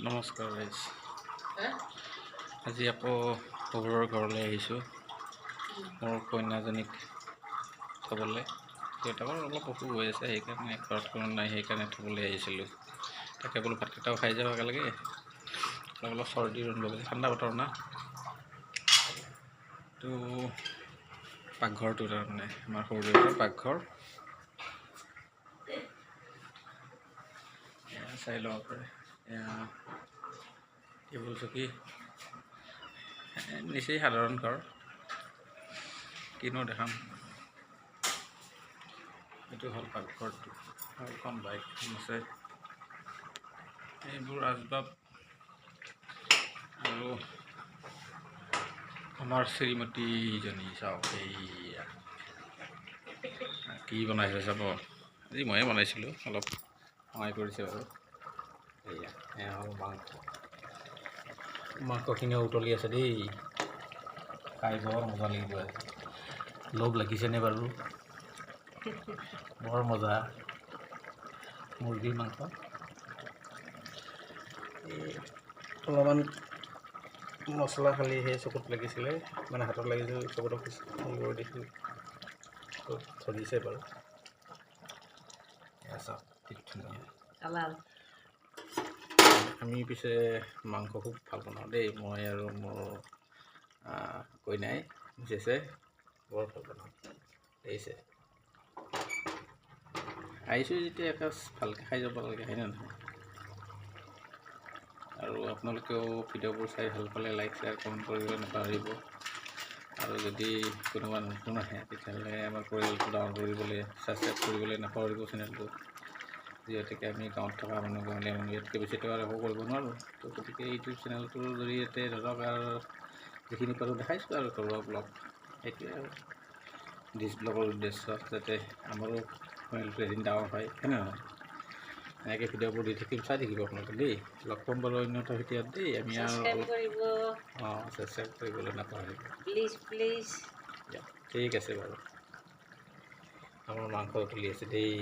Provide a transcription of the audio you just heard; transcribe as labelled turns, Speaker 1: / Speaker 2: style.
Speaker 1: নমস্কাৰ গাইজ। আজি আকৌ শহুৰৰ ঘৰলৈ আহিছোঁ মোৰ কন্যাজনীক থ'বলৈ। দেউতাকৰ অলপ অসুখ হৈ আছে, সেইকাৰণে ঘৰত কোনো নাই, সেইকাৰণে থ'বলৈ আহিছিলোঁ। তাকে বোলো ভাতকেইটাও খাই যাওঁ একেলগে, অলপ চৰ্দি অনুভৱ হৈছে, ঠাণ্ডা বতৰ না। তো পাকঘৰটো তাৰমানে আমাৰ সৰু দেউতাৰ পাকঘৰ, চাই ল'ব পাৰে। টেবুল চকী নিচেই সাধাৰণ ঘৰ, কিনো দেখাম। এইটো হ'ল পাকঘৰটো, এখন বাইক আছে, এইবোৰ আচবাব। আৰু আমাৰ শ্ৰীমতীজনী চাওক, এইয়া কি বনাইছে চাব। আজি ময়ে বনাইছিলোঁ, অলপ সহায় কৰিছে বাৰু। এয়া হ'ল মাংসখিনিও উতলি আছে দেই, খাই বৰ মজা লাগিব। লোভ লাগিছেনে বাৰু? বৰ মজা মুৰ্গীৰ মাংস। অলপমান মছলা খালি সেই চকুত লাগিছিলে, মানে হাতত লাগিছিল, চকুত হেৰি কৰি দিছিল, ধৰিছে বাৰু। ঠিক ধুনীয়া। আমি পিছে মাংস খুব ভাল বনাওঁ দেই, মই আৰু মোৰ কইনাই মিছেছে বৰ ভাল বনাওঁ। দেখিছে, আহিছোঁ যেতিয়া এসাঁজ ভালকৈ খাই যাব লাগে, হয়নে নহয়? আৰু আপোনালোকেও ভিডিঅ'বোৰ চাই ভাল পালে লাইক, শ্বেয়াৰ, কমেণ্ট কৰিবলৈ নাপাহৰিব। আৰু যদি কোনোবা নতুন আহে তেতিয়াহ'লে আমাৰ পৰিয়ালটো ডাঙৰ কৰিবলৈ ছাবস্ক্ৰাইব কৰিবলৈ নাপাহৰিব চেনেলটো। যিহেতুকে আমি গাঁৱত থকা মানুহ, গাঁৱলীয়া মানুহ, ইয়াতকৈ বেছিতো আৰু একো কৰিব নোৱাৰোঁ। তো গতিকে ইউটিউব চেনেলটোৰ জৰিয়তে ধৰক আৰু যিখিনি পাৰোঁ দেখাইছোঁ আৰু ঘৰুৱা ব্লগ, সেইটোৱে আৰু ডিছ ব্লগৰ উদ্দেশ্য, যাতে আমাৰো চেনেলটো এদিন ডাঙৰ হয়, হয়নে নহয়? এনেকৈ ভিডিঅ'বোৰ দি থাকিম, চাই থাকিব আপোনালোকে দেই। লগ পাম বাৰু অন্য এটা ভিডিঅ'ত দেই। আমি আৰু ছাবস্ক্ৰাইব কৰিবলৈ নাপাহৰিব প্লিজ। ঠিক আছে বাৰু। আমাৰ মাংস উতলি আছে দেই।